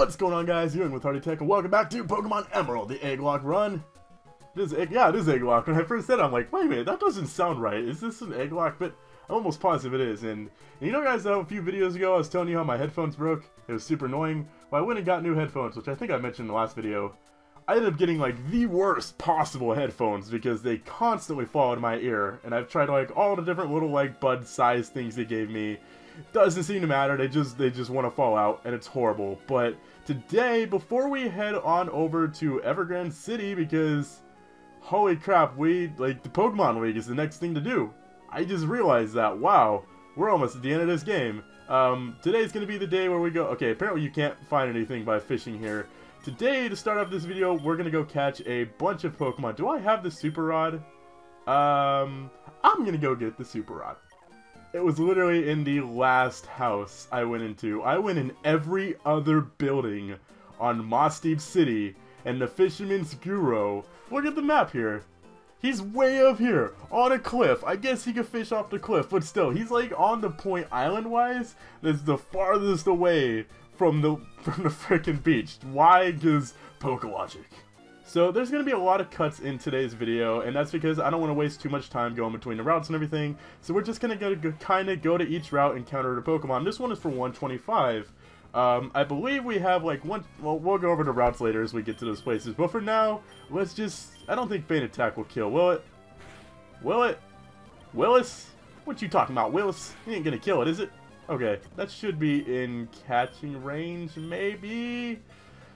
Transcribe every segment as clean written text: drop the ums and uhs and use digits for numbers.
What's going on, guys? You're in with Tech, and welcome back to Pokemon Emerald, the Egglocke run. Yeah, it is Egglocke. When I first said it, I'm like, wait a minute, that doesn't sound right. Is this an Egglocke? But I'm almost positive it is. And you know, guys, a few videos ago, I was telling you how my headphones broke. It was super annoying. Well, I went and got new headphones, which I think I mentioned in the last video. I ended up getting, like, the worst possible headphones because they constantly fall out of my ear. And I've tried, like, all the different little, like, bud size things they gave me. Doesn't seem to matter. They just want to fall out, and it's horrible. But today, before we head on over to Evergrande City, because holy crap, the Pokemon League is the next thing to do. I just realized that. Wow, we're almost at the end of this game. Today's gonna be the day where we go. Okay, apparently you can't find anything by fishing here. Today, to start off this video, we're gonna go catch a bunch of Pokemon. Do I have the Super Rod? I'm gonna go get the Super Rod. It was literally in the last house I went into. I went in every other building on Moss Deep City, and the Fisherman's Guru. Look at the map here. He's way up here, on a cliff. I guess he could fish off the cliff, but still, he's like on the point island-wise. That's the farthest away from the freaking beach. Why? Because Pokologic. So there's going to be a lot of cuts in today's video, and that's because I don't want to waste too much time going between the routes and everything. So we're just going to kind of go to each route and counter the Pokemon. This one is for 125. I believe we have like one. Well, we'll go over the routes later as we get to those places. But for now, let's just. I don't think Feint Attack will kill, will it? Will it? Willis? What you talking about, Willis? He ain't gonna kill it, is it? Okay, that should be in catching range, maybe.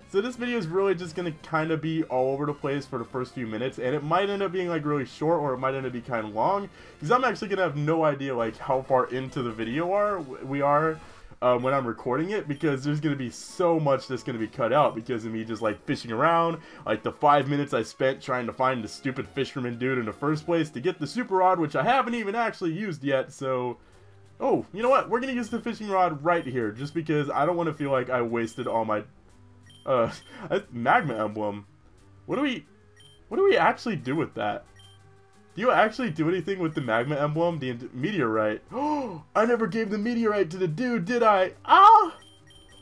So this video is really just going to kind of be all over the place for the first few minutes, and it might end up being like really short, or it might end up being kind of long, because I'm actually going to have no idea like how far into the video we are when I'm recording it, because there's going to be so much that's going to be cut out because of me just like fishing around, like the 5 minutes I spent trying to find the stupid fisherman dude in the first place to get the Super Rod, which I haven't even actually used yet. So oh, you know what, we're going to use the fishing rod right here, just because I don't want to feel like I wasted all my magma emblem. What do we actually do with that? Do you actually do anything with the magma emblem? The meteorite. Oh, I never gave the meteorite to the dude, did I? Ah!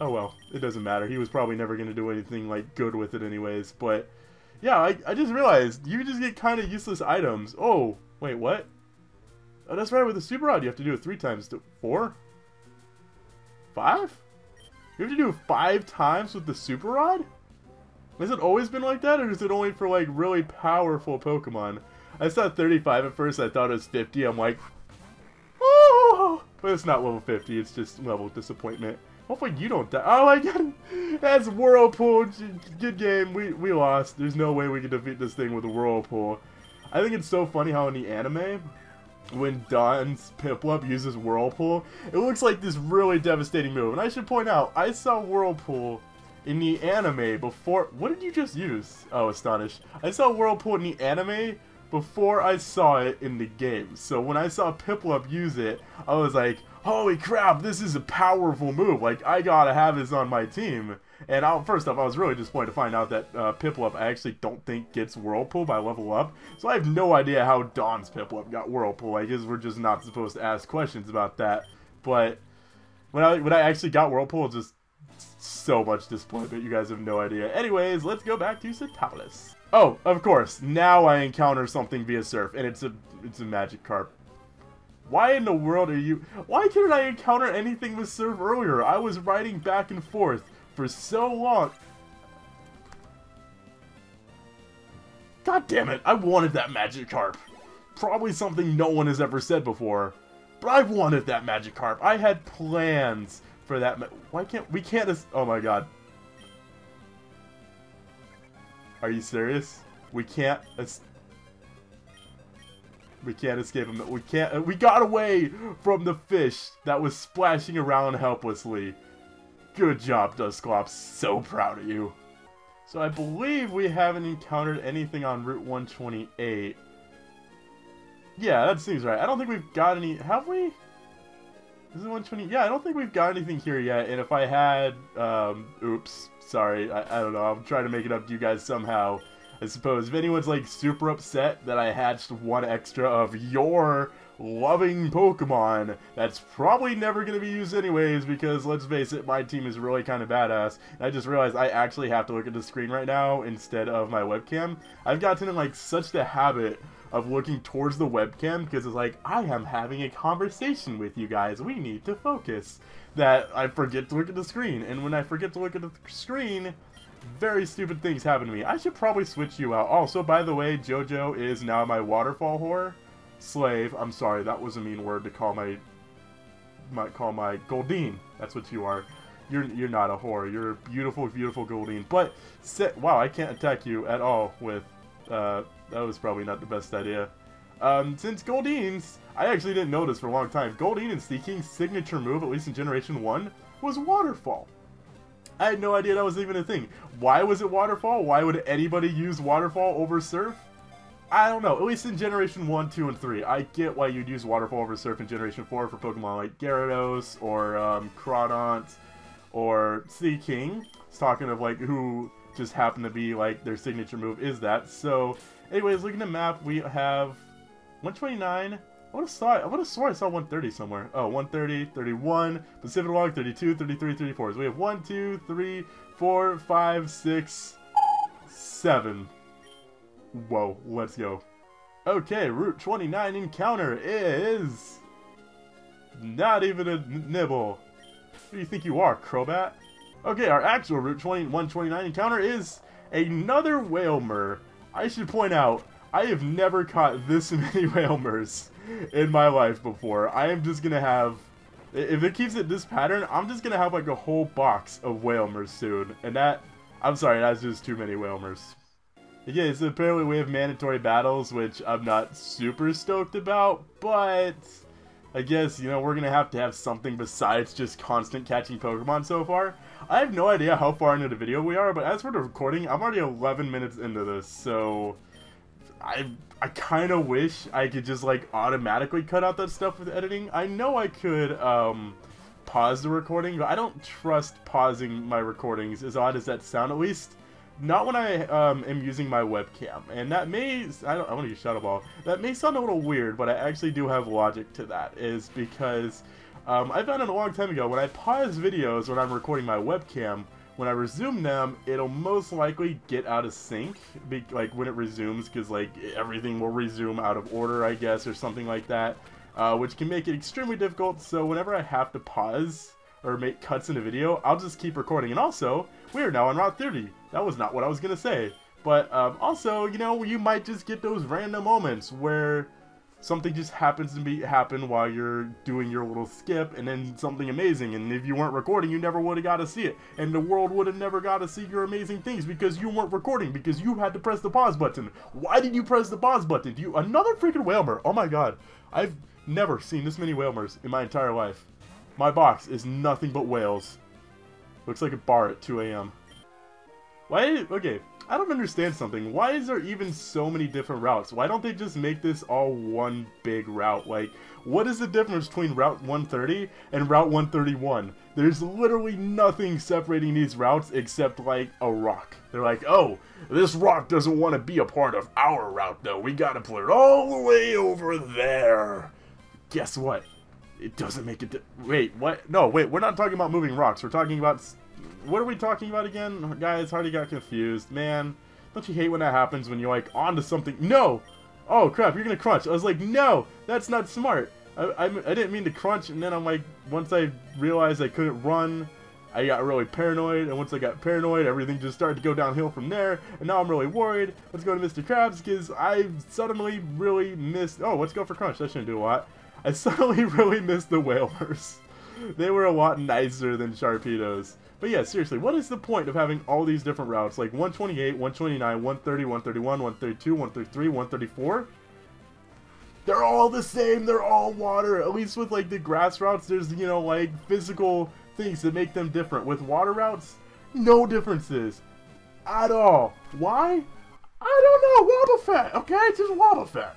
Oh well, it doesn't matter. He was probably never going to do anything like good with it anyways. But yeah, I just realized you just get kind of useless items. Oh, wait, what? Oh, that's right, with the Super Rod you have to do it 3 times. 4? 5? You have to do it 5 times with the Super Rod? Has it always been like that, or is it only for, like, really powerful Pokemon? I saw 35 at first, I thought it was 50, I'm like, oh! But it's not level 50, it's just level disappointment. Hopefully you don't die. Oh my god! That's Whirlpool! Good game, we lost. There's no way we can defeat this thing with a Whirlpool. I think it's so funny how in the anime, when Dawn's Piplup uses Whirlpool, it looks like this really devastating move. And I should point out, I saw Whirlpool in the anime before. What did you just use? Oh, Astonish. I saw Whirlpool in the anime before I saw it in the game. So when I saw Piplup use it, I was like, holy crap, this is a powerful move. Like, I gotta have this on my team. And first off, I was really disappointed to find out that Piplup I actually don't think gets Whirlpool by level up. So I have no idea how Dawn's Piplup got Whirlpool. I guess we're just not supposed to ask questions about that. But when I actually got Whirlpool, just so much disappointment. You guys have no idea. Anyways, let's go back to Satalis. Oh, of course. Now I encounter something via Surf, and it's a Magikarp. Why in the world are you? Why couldn't I encounter anything with Surf earlier? I was riding back and forth for so long. God damn it, I wanted that Magikarp. Probably something no one has ever said before. But I wanted that Magikarp. I had plans for that. Why can't we oh my god. Are you serious? We can't escape him. We got away from the fish that was splashing around helplessly. Good job, Dusclops. So proud of you. So I believe we haven't encountered anything on Route 128. Yeah, that seems right. I don't think we've got any... Have we? Is it 120? Yeah, I don't think we've got anything here yet. And if I had... oops. Sorry. I don't know. I'm trying to make it up to you guys somehow. I suppose. If anyone's, like, super upset that I hatched 1 extra of your loving Pokemon that's probably never going to be used anyways, because let's face it, my team is really kind of badass. And I just realized I actually have to look at the screen right now instead of my webcam. I've gotten in like such the habit of looking towards the webcam because it's like, I am having a conversation with you guys, we need to focus, that I forget to look at the screen. And when I forget to look at the screen, very stupid things happen to me. I should probably switch you out. Also, by the way, JoJo is now my waterfall whore. Slave. I'm sorry, that was a mean word to call my Goldeen. That's what you are. You're not a whore. You're a beautiful, beautiful Goldeen. But wow, I can't attack you at all with that was probably not the best idea. Since Goldeen's, I actually didn't notice for a long time, Goldeen and Seeking's signature move, at least in Generation 1, was Waterfall. I had no idea that was even a thing. Why was it Waterfall? Why would anybody use Waterfall over Surf? I don't know. At least in Generation 1, 2, and 3. I get why you'd use Waterfall over Surf in Generation 4 for Pokemon like Gyarados, or Crawdont, or Seeking. It's talking of like who just happened to be like their signature move is that. So, anyways, looking at the map, we have 129. I would have swore I saw 130 somewhere. Oh, 130, 31, Pacific Log, 32, 33, 34. So we have 1, 2, 3, 4, 5, 6, 7. Whoa, let's go. Okay, Route 29 encounter is not even a nibble. Who do you think you are, Crobat? Okay, our actual Route 129 encounter is another Wailmer. I should point out, I have never caught this many Wailmers in my life before. I am just gonna have, if it keeps it this pattern, I'm just gonna have like a whole box of Wailmers soon. And that, I'm sorry, that's just too many Wailmers. Okay, so apparently we have mandatory battles, which I'm not super stoked about, but I guess, you know, we're gonna have to have something besides just constant catching Pokemon so far. I have no idea how far into the video we are, but as for the recording, I'm already 11 minutes into this, so I kind of wish I could just like automatically cut out that stuff with editing. I know I could pause the recording, but I don't trust pausing my recordings, as odd as that sound, at least not when I am using my webcam. And that may, I want to use Shadow Ball. That may sound a little weird, but I actually do have logic to that, is because I found it a long time ago, when I pause videos when I'm recording my webcam, when I resume them, it'll most likely get out of sync, like when it resumes, because like everything will resume out of order, I guess, or something like that, which can make it extremely difficult. So whenever I have to pause or make cuts in a video, I'll just keep recording. And also, we are now on Route 30. That was not what I was gonna say, but also, you know, you might just get those random moments where something just happens to happen while you're doing your little skip, and then something amazing, and if you weren't recording, you never would have got to see it, and the world would have never got to see your amazing things because you weren't recording, because you had to press the pause button. Why did you press the pause button? Another freaking Wailmer. Oh my god, I've never seen this many Wailmers in my entire life. My box is nothing but whales. Looks like a bar at 2 AM. Why? Okay, I don't understand something. Why is there even so many different routes? Why don't they just make this all one big route? Like, what is the difference between Route 130 and Route 131? There's literally nothing separating these routes except, like, a rock. They're like, oh, this rock doesn't want to be a part of our route, though. We gotta put it all the way over there. Guess what? It doesn't make it... Wait, what? No, wait, we're not talking about moving rocks. We're talking about... What are we talking about again? Guys, already got confused. Man, don't you hate when that happens when you're like onto something? No! Oh crap, you're gonna crunch. I was like, no! That's not smart. I didn't mean to crunch, and then I'm like, once I realized I couldn't run, I got really paranoid, and once I got paranoid, everything just started to go downhill from there, and now I'm really worried. Let's go to Mr. Krabs, because I suddenly really missed... Oh, let's go for crunch. That shouldn't do a lot. I suddenly really missed the Wailers. They were a lot nicer than Sharpedos. But yeah, seriously, what is the point of having all these different routes? Like 128, 129, 130, 131, 132, 133, 134? They're all the same, they're all water. At least with like the grass routes, there's, you know, like physical things that make them different. With water routes, no differences at all. Why? I don't know, Wobbuffet, okay? Just Wobbuffet.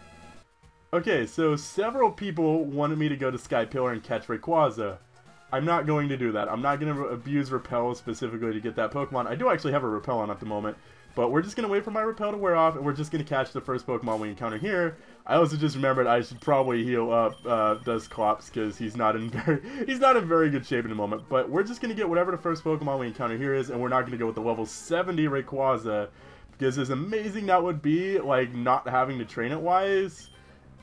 Okay, so several people wanted me to go to Sky Pillar and catch Rayquaza. I'm not going to do that. I'm not going to abuse Repel specifically to get that Pokemon. I do actually have a Repel on at the moment. But we're just going to wait for my repel to wear off, and we're just going to catch the first Pokemon we encounter here. I also just remembered I should probably heal up Dusclops, because he's not in very good shape in the moment. But we're just going to get whatever the first Pokemon we encounter here is, and we're not going to go with the level 70 Rayquaza, because as amazing that would be, like, not having to train it wise,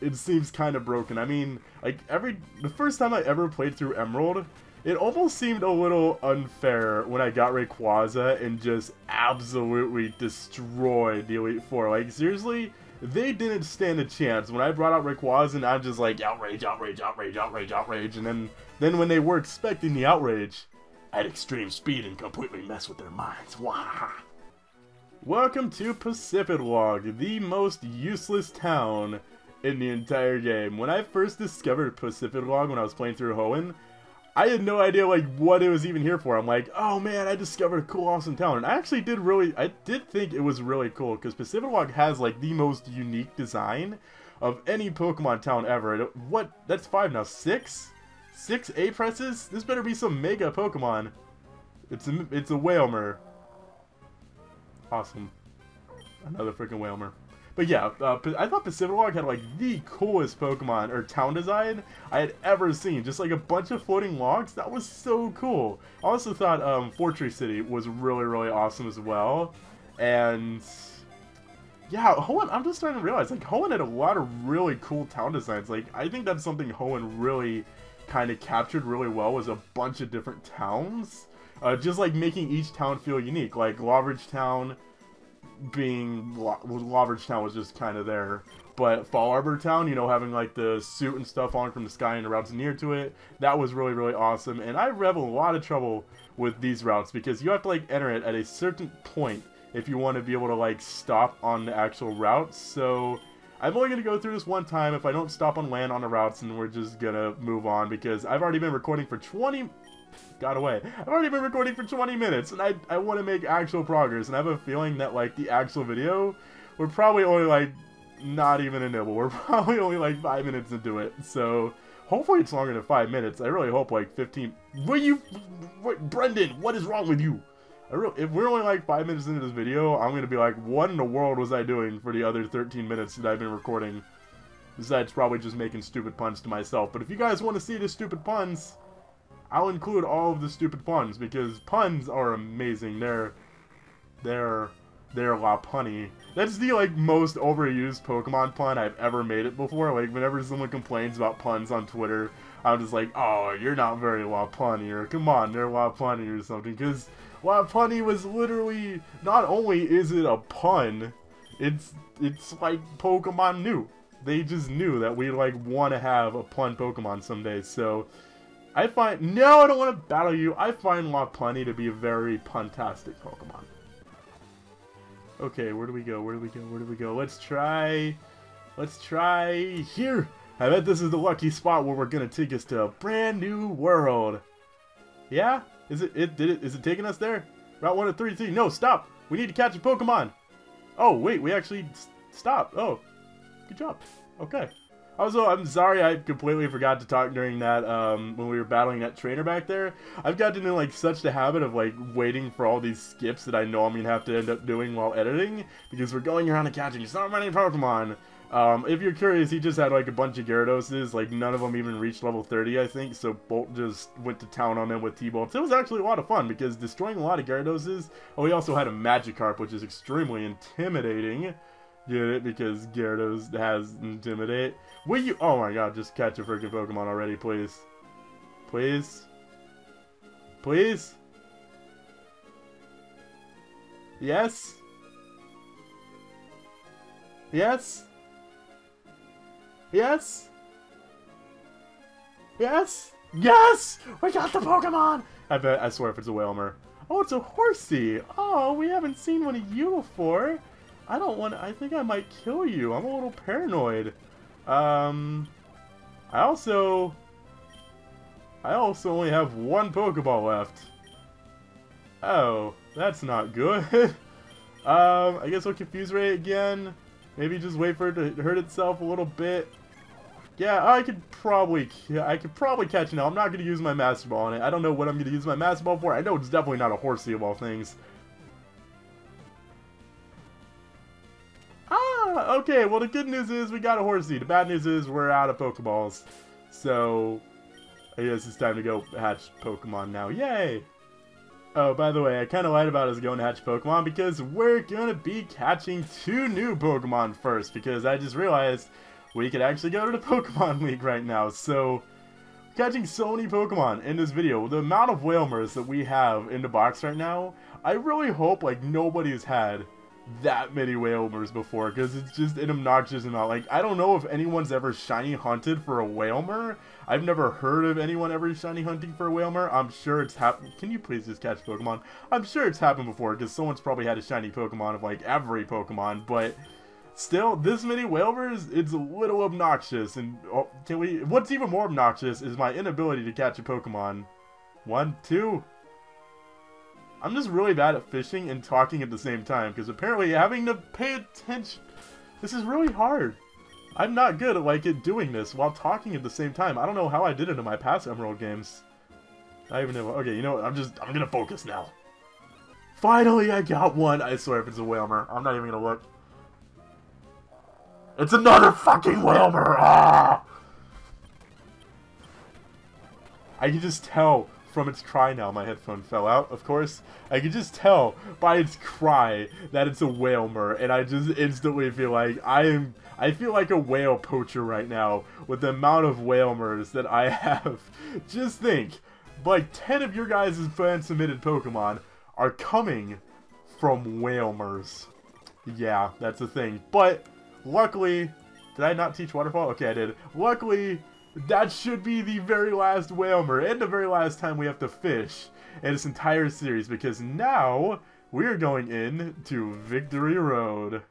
it seems kind of broken. I mean, like, the first time I ever played through Emerald, it almost seemed a little unfair when I got Rayquaza and just absolutely destroyed the Elite Four. Like, seriously, they didn't stand a chance. When I brought out Rayquaza, and I'm just like, outrage, outrage, outrage, outrage, outrage, and then when they were expecting the outrage, I had extreme speed and completely messed with their minds. Wah! Welcome to Egglocke, the most useless town in the entire game. When I first discovered Egglocke when I was playing through Hoenn, I had no idea, like, what it was even here for. I'm like, oh man, I discovered a cool, awesome town. And I actually did think it was really cool, because Egglocke has, like, the most unique design of any Pokemon town ever. That's 5 now. 6? 6 A-presses? This better be some mega Pokemon. It's a Wailmer. Awesome. Another freaking Wailmer. But yeah, I thought Egglocke had, like, the coolest Pokemon, or town design I had ever seen. Just, like, a bunch of floating logs. That was so cool. I also thought Fortress City was really, really awesome as well. And yeah, Hoenn, I'm just starting to realize, like, Hoenn had a lot of really cool town designs. Like, I think that's something Hoenn really kind of captured really well, was a bunch of different towns. Just, like, making each town feel unique. Like, Lawbridge Town Lawbridge Town was just kind of there, but Fall Arbor Town, you know, having like the suit and stuff on from the sky and the routes near to it, that was really, really awesome. And I have a lot of trouble with these routes, because you have to, like, enter it at a certain point if you want to be able to, like, stop on the actual routes. So I'm only going to go through this one time. If I don't stop on land on the routes, and we're just gonna move on, because I've already been recording for 20 I've already been recording for 20 minutes, and I want to make actual progress, and I have a feeling that, like, the actual video, we're probably only, like, not even a nibble. We're probably only, like, 5 minutes into it, so hopefully it's longer than 5 minutes. I really hope, like, 15... Brendan, what is wrong with you? If we're only, like, 5 minutes into this video, I'm gonna be like, what in the world was I doing for the other 13 minutes that I've been recording? Besides probably just making stupid puns to myself. But if you guys want to see the stupid puns, I'll include all of the stupid puns, because puns are amazing. They're la punny. That's the, like, most overused Pokemon pun I've ever made it before. Like, whenever someone complains about puns on Twitter, I'm just like, oh, you're not very la punny, or come on, they're la punny or something. Because la punny was literally, not only is it a pun, it's like Pokemon knew. They just knew that we, like, want to have a pun Pokemon someday. So I find, no, I don't want to battle you. I find Lopunny to be a very puntastic Pokemon. Okay, where do we go? Where do we go? Where do we go? Let's try here. I bet this is the lucky spot where we're gonna take us to a brand new world. Yeah? Is it taking us there? Route 1 of 33. No, stop. We need to catch a Pokemon. Oh, wait, we actually stopped. Oh, good job. Okay. Also, I'm sorry I completely forgot to talk during that, when we were battling that trainer back there. I've gotten into, like, such the habit of, like, waiting for all these skips that I know I'm going to have to end up doing while editing, because we're going around and catching so many Pokemon. If you're curious, he just had, like, a bunch of Gyarados. Like, none of them even reached level 30, I think, so Bolt just went to town on them with T-Bolts. It was actually a lot of fun, because destroying a lot of Gyarados. Oh, he also had a Magikarp, which is extremely intimidating. Get it? Because Gyarados has Intimidate. Will you? Oh my god, just catch a freaking Pokemon already, please. Please? Please? Yes? Yes? Yes? Yes? Yes! We got the Pokemon! I swear if it's a Wailmer. Oh, it's a Horsey! Oh, we haven't seen one of you before. I think I might kill you. I'm a little paranoid. I also only have one Pokeball left. Oh, that's not good. I guess I'll confuse Ray again. Maybe just wait for it to hurt itself a little bit. Yeah, I could probably catch it now. I'm not going to use my Master Ball on it. I don't know what I'm going to use my Master Ball for. I know it's definitely not a Horsey of all things. Okay, well the good news is we got a Horsey. The bad news is we're out of Pokeballs. So, I guess it's time to go hatch Pokemon now. Yay! Oh, by the way, I kind of lied about us going to hatch Pokemon because we're going to be catching 2 new Pokemon first, because I just realized we could actually go to the Pokemon League right now. So, catching so many Pokemon in this video, the amount of Wailmers that we have in the box right now, I really hope like nobody's had that many Wailmers before, because it's just an obnoxious amount. Like, I don't know if anyone's ever shiny hunted for a Wailmer. I've never heard of anyone ever shiny hunting for a Wailmer. I'm sure it's happened. Can you please just catch Pokemon? I'm sure it's happened before, because someone's probably had a shiny Pokemon of like every Pokemon, but still, this many Wailmers, it's a little obnoxious. And what's even more obnoxious is my inability to catch a Pokemon. 1, 2. I'm just really bad at fishing and talking at the same time, because apparently having to pay attention, this is really hard. I'm not good at doing this while talking at the same time. I don't know how I did it in my past Emerald games. I even know. Okay, you know what? I'm gonna focus now. Finally, I got one. I swear, if it's a Wailmer, I'm not even gonna look. It's another fucking Wailmer. Ah! I can just tell from its cry now. My headphone fell out, of course. I can just tell by its cry that it's a Wailmer, and I just instantly feel like I feel like a whale poacher right now with the amount of Wailmers that I have. Just think, like 10 of your guys' fan-submitted Pokemon are coming from Wailmers. Yeah, that's a thing. But luckily, did I not teach Waterfall? Okay, I did. Luckily, that should be the very last Wailmer and the very last time we have to fish in this entire series, because now we're going in to Victory Road.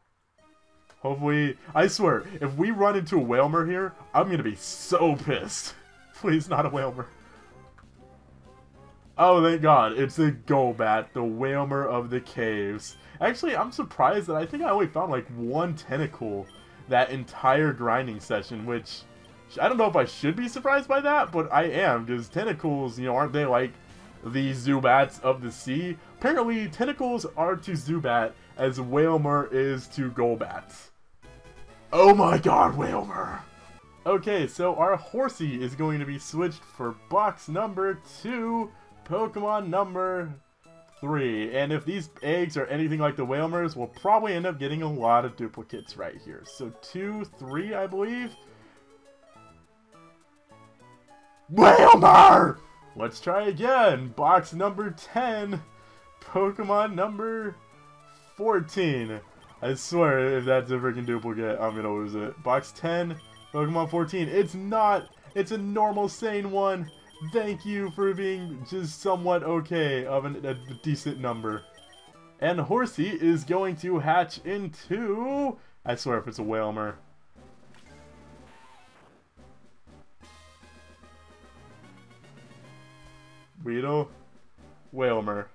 Hopefully, I swear, if we run into a Wailmer here, I'm gonna be so pissed. Please, not a Wailmer. Oh, thank God, it's a Golbat, the Wailmer of the caves. Actually, I'm surprised that I think I only found like 1 tentacle that entire grinding session, which I don't know if I should be surprised by that, but I am, because tentacles, you know, aren't they like the Zubats of the sea? Apparently, tentacles are to Zubat as Wailmer is to Golbats. Oh my God, Wailmer! Okay, so our Horsey is going to be switched for box number 2, Pokemon number 3. And if these eggs are anything like the Wailmers, we'll probably end up getting a lot of duplicates right here. So 2, 3, I believe. Wailmer! Let's try again. Box number 10, Pokemon number 14. I swear, if that's a freaking duplicate, I'm gonna lose it. Box 10, Pokemon 14. It's not. It's a normal, sane one. Thank you for being just somewhat okay of a decent number. And Horsey is going to hatch into... I swear, if it's a Wailmer. Weedle, Wailmer.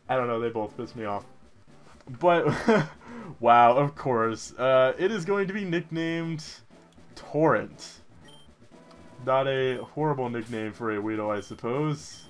I don't know, they both piss me off. But, wow, of course. It is going to be nicknamed Torrent. Not a horrible nickname for a Weedle, I suppose.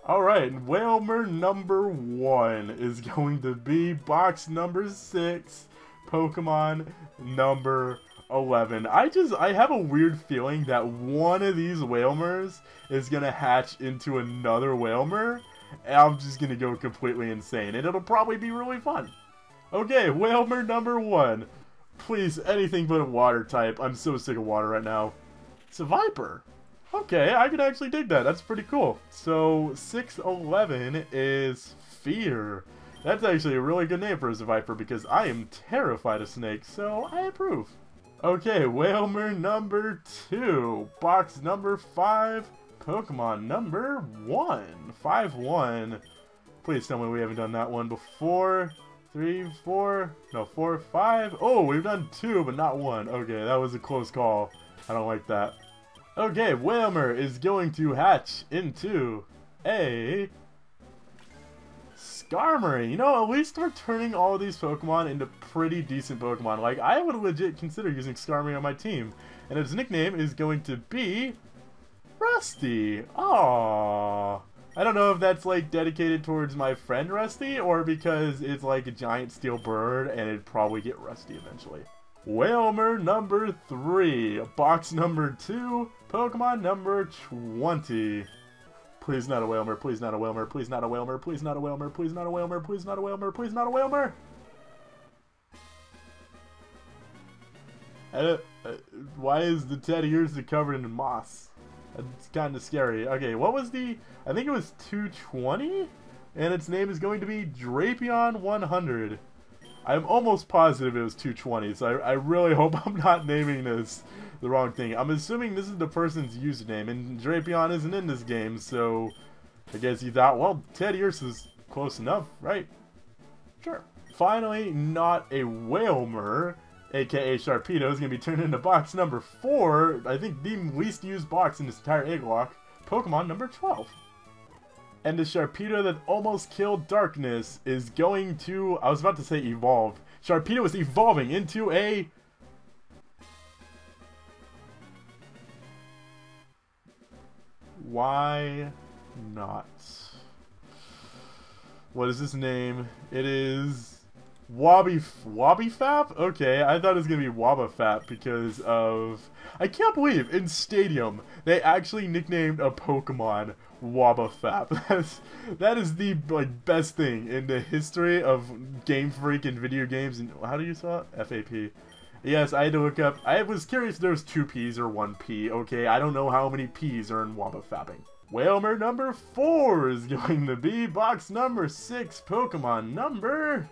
Alright, Wailmer number 1 is going to be box number 6, Pokemon number 11. I have a weird feeling that one of these Wailmers is gonna hatch into another Wailmer, and I'm just gonna go completely insane, and it'll probably be really fun. Okay, Wailmer number 1. Please, anything but a water type. I'm so sick of water right now. It's a Viper. Okay, I can actually dig that. That's pretty cool. So, 611 is Fear. That's actually a really good name for a Viper, because I am terrified of snakes, so I approve. Okay, Wailmer number 2, box number 5, Pokemon number 1, 5-1. Please tell me we haven't done that one before. 3, 4, no, 4, 5. Oh, we've done 2, but not 1. Okay, that was a close call. I don't like that. Okay, Wailmer is going to hatch into a Skarmory. You know, at least we're turning all of these Pokemon into pretty decent Pokemon. Like, I would legit consider using Skarmory on my team. And its nickname is going to be Rusty. Aww. I don't know if that's like dedicated towards my friend Rusty or because it's like a giant steel bird and it'd probably get rusty eventually. Whalmer number 3, box number 2, Pokemon number 20. Please not a Whalmer, please not a Whalmer, please not a Whalmer, please not a Whalmer, please not a Whalmer, please not a Whalmer, please not a Whalmer. Why is the teddy ears covered in moss? It's kind of scary. Okay, what was the... I think it was 220? And its name is going to be Drapion 100. I'm almost positive it was 220, so I really hope I'm not naming this the wrong thing. I'm assuming this is the person's username, and Drapion isn't in this game, so I guess he thought, well, Teddy Earth is close enough, right? Sure. Finally, not a Whalmer, aka Sharpedo, is going to be turned into box number 4, I think the least used box in this entire Egglocke, Pokemon number 12. And the Sharpedo that almost killed Darkness is going to... I was about to say evolve. Sharpedo is evolving into a... Why not? What is this name? It is... Wobbyfap? Okay, I thought it was going to be Wobbuffet because of... I can't believe in Stadium they actually nicknamed a Pokemon Wobbuffet. That is the best thing in the history of Game Freak and video games. And how do you spell it? F-A-P. Yes, I had to look up. I was curious if there was 2 P's or 1 P. Okay, I don't know how many P's are in Wobbuffepping. Whalmer number 4 is going to be box number 6, Pokemon number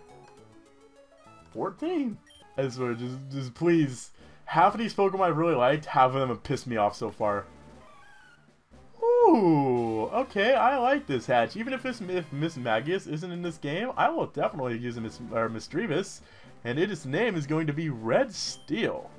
14. I swear, just please. Half of these Pokemon I really liked, half of them have pissed me off so far. Ooh, okay, I like this hatch. Even if Miss Magius isn't in this game, I will definitely use a Misdreavus, and its name is going to be Red Steel.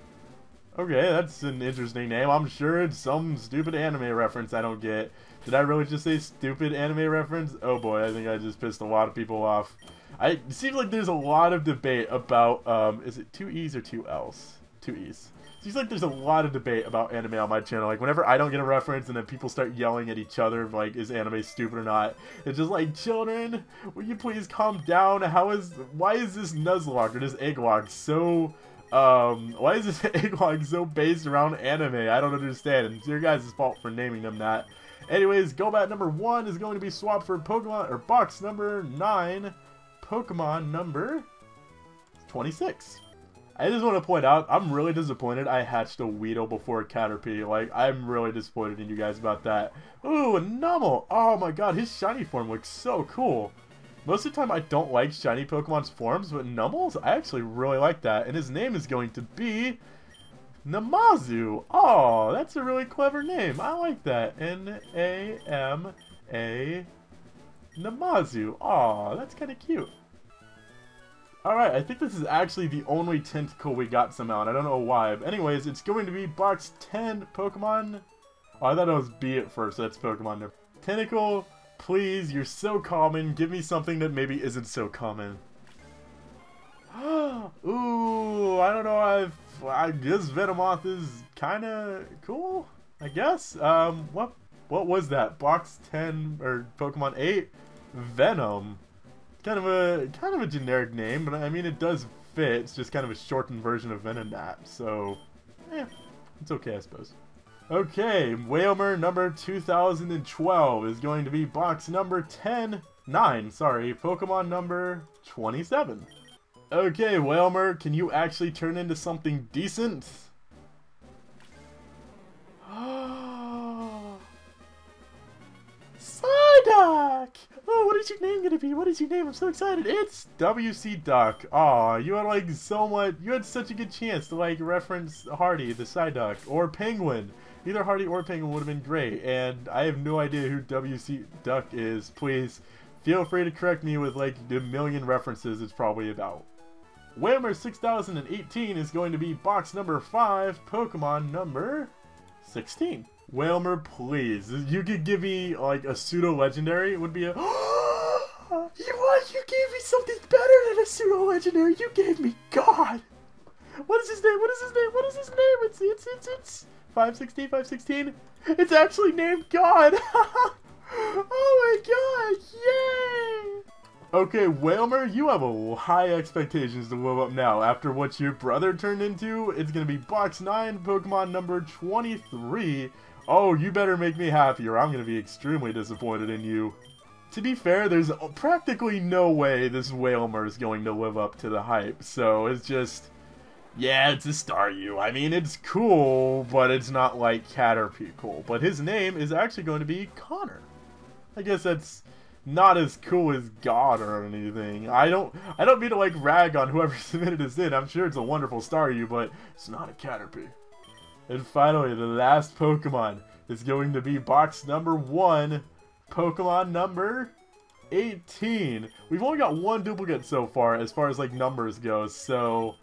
Okay, that's an interesting name. I'm sure it's some stupid anime reference I don't get. Did I really just say stupid anime reference? Oh boy, I think I just pissed a lot of people off. It seems like there's a lot of debate about, is it 2 E's or 2 L's? 2 E's. Seems like there's a lot of debate about anime on my channel. Like, whenever I don't get a reference and then people start yelling at each other, like, is anime stupid or not? It's just like, children, will you please calm down? Why is this Nuzlocke or this Egglocke so, why is this Egglocke so based around anime? I don't understand. And it's your guys' fault for naming them that. Anyways, Golbat number 1 is going to be swapped for Pokemon, or box number 9, Pokemon number 26. I just want to point out, I'm really disappointed I hatched a Weedle before a Caterpie. Like, I'm really disappointed in you guys about that. Ooh, a Numel! Oh my god, his shiny form looks so cool. Most of the time I don't like shiny Pokemon's forms, but Numel's, I actually really like that. And his name is going to be... Namazu! Oh, that's a really clever name. I like that. N-A-M-A... Namazu. Oh, that's kind of cute. Alright, I think this is actually the only tentacle we got somehow, and I don't know why. But anyways, it's going to be box 10 Pokemon. Oh, I thought it was B at first, so that's Pokemon number. Tentacle, please, you're so common. Give me something that maybe isn't so common. Ooh, I don't know. I guess Venomoth is kind of cool, I guess. What was that? Box 10, or Pokemon 8? Venom. Kind of a generic name, but I mean it does fit. It's just kind of a shortened version of Venonat, so it's okay, I suppose. Okay, Whalmer number 2012 is going to be box number 9, sorry, Pokemon number 27. Okay, Whalmer, can you actually turn into something decent? Psyduck! Oh, what is your name gonna be? What is your name? I'm so excited. It's WC Duck. Aw, you had like you had such a good chance to like reference Hardy, the Psyduck, or Penguin. Either Hardy or Penguin would have been great, and I have no idea who WC Duck is. Please feel free to correct me with like the million references it's probably about. Whalmer 6018 is going to be box number 5, Pokemon number 16. Whalmer, please. You could give me, like, a pseudo-legendary. It would be a... You gave me something better than a pseudo-legendary. You gave me God. What is his name? What is his name? What is his name? It's 516? 516? It's actually named God. Oh my gosh, yay! Okay, Whaler, you have a high expectations to live up now. After what your brother turned into, it's gonna be box 9, Pokemon number 23. Oh, you better make me happy or I'm gonna be extremely disappointed in you. To be fair, there's practically no way this Whaler is going to live up to the hype, so it's just... Yeah, it's a Staryu. I mean, it's cool, but it's not like Caterpie cool. But his name is actually going to be Connor. I guess that's not as cool as God or anything. I don't mean to like rag on whoever submitted this in. I'm sure it's a wonderful Staryu, but it's not a Caterpie. And finally, the last Pokemon is going to be box number 1, Pokemon number 18. We've only got one duplicate so far as like numbers go, so...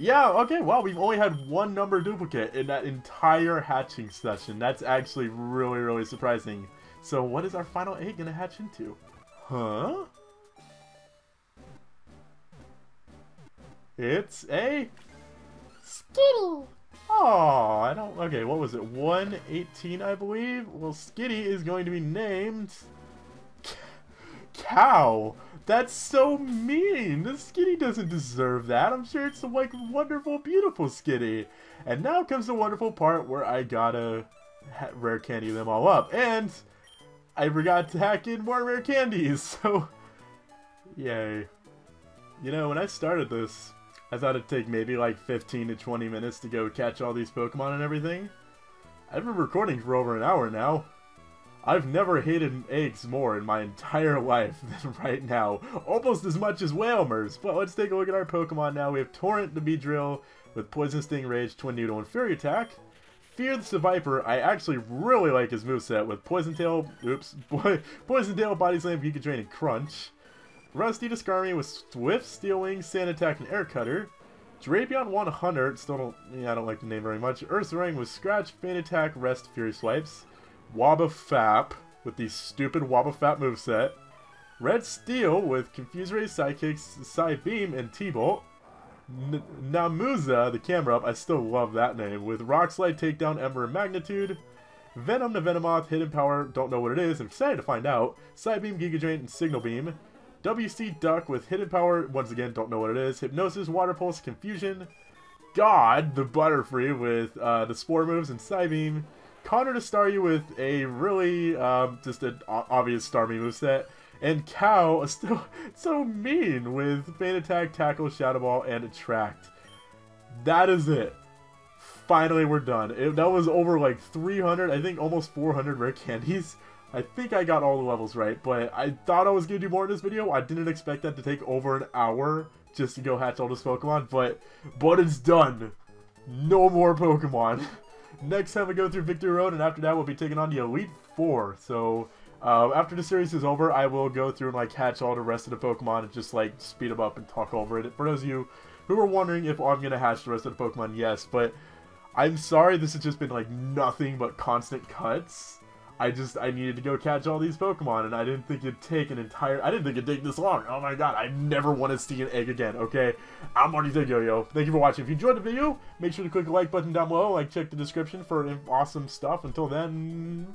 Yeah, okay, well, we've only had one number duplicate in that entire hatching session. That's actually really, really surprising. So what is our final egg gonna hatch into? Huh? It's a... Skitty. Oh, I don't... Okay, what was it? 118, I believe? Well, Skitty is going to be named... Cow. That's so mean. This Skitty doesn't deserve that. I'm sure it's a like wonderful, beautiful Skitty. And now comes the wonderful part where I gotta rare candy them all up. And I forgot to hack in more rare candies. So, yay. You know, when I started this, I thought it'd take maybe like 15 to 20 minutes to go catch all these Pokemon and everything. I've been recording for over an hour now. I've never hated eggs more in my entire life than right now. Almost as much as Whalers. But let's take a look at our Pokemon now. We have Torrent the Beedrill with Poison Sting, Rage, Twin Noodle, and Fury Attack. Fearless the Viper, I actually really like his moveset with Poison Tail, Poison Tail, Body Slam, Giga Drain, and Crunch. Rusty the Skarmy with Swift, Steel Wing, Sand Attack, and Air Cutter. Drapion 100, still don't, I don't like the name very much. Ursaring with Scratch, Feint Attack, Rest, Fury Swipes. Wobbuffet with the stupid Wobbuffet moveset. Red Steel with Confuse Ray, Sidekicks, Side Beam, and T-Bolt. Namuza, the camera up, I still love that name, with Rock Slide, Takedown, Ember, and Magnitude. Venom the Venomoth, Hidden Power, don't know what it is, I'm excited to find out. Side Beam, Giga Drain, and Signal Beam. WC Duck with Hidden Power, once again, don't know what it is. Hypnosis, Water Pulse, Confusion. God, the Butterfree with the Spore moves and Side Beam. Connor to Staryu with a really, just an obvious Starmie moveset. And Cow, still so mean with Feint Attack, Tackle, Shadow Ball, and Attract. That is it. Finally, we're done. That was over like 300, I think almost 400 rare candies. I think I got all the levels right, but I thought I was going to do more in this video. I didn't expect that to take over an hour just to go hatch all this Pokemon, but it's done. No more Pokemon. Next time we go through Victory Road, and after that we'll be taking on the Elite Four. So after the series is over, I will go through and like hatch all the rest of the Pokemon and just like speed them up and talk over it. For those of you who are wondering if I'm gonna hatch the rest of the Pokemon, yes, but I'm sorry this has just been like nothing but constant cuts. I needed to go catch all these Pokemon, and I didn't think it'd take an entire... I didn't think it'd take this long. Oh my god, I never want to see an egg again, okay? I'm Marty Yo-Yo. Thank you for watching. If you enjoyed the video, make sure to click the like button down below, like check the description for awesome stuff. Until then...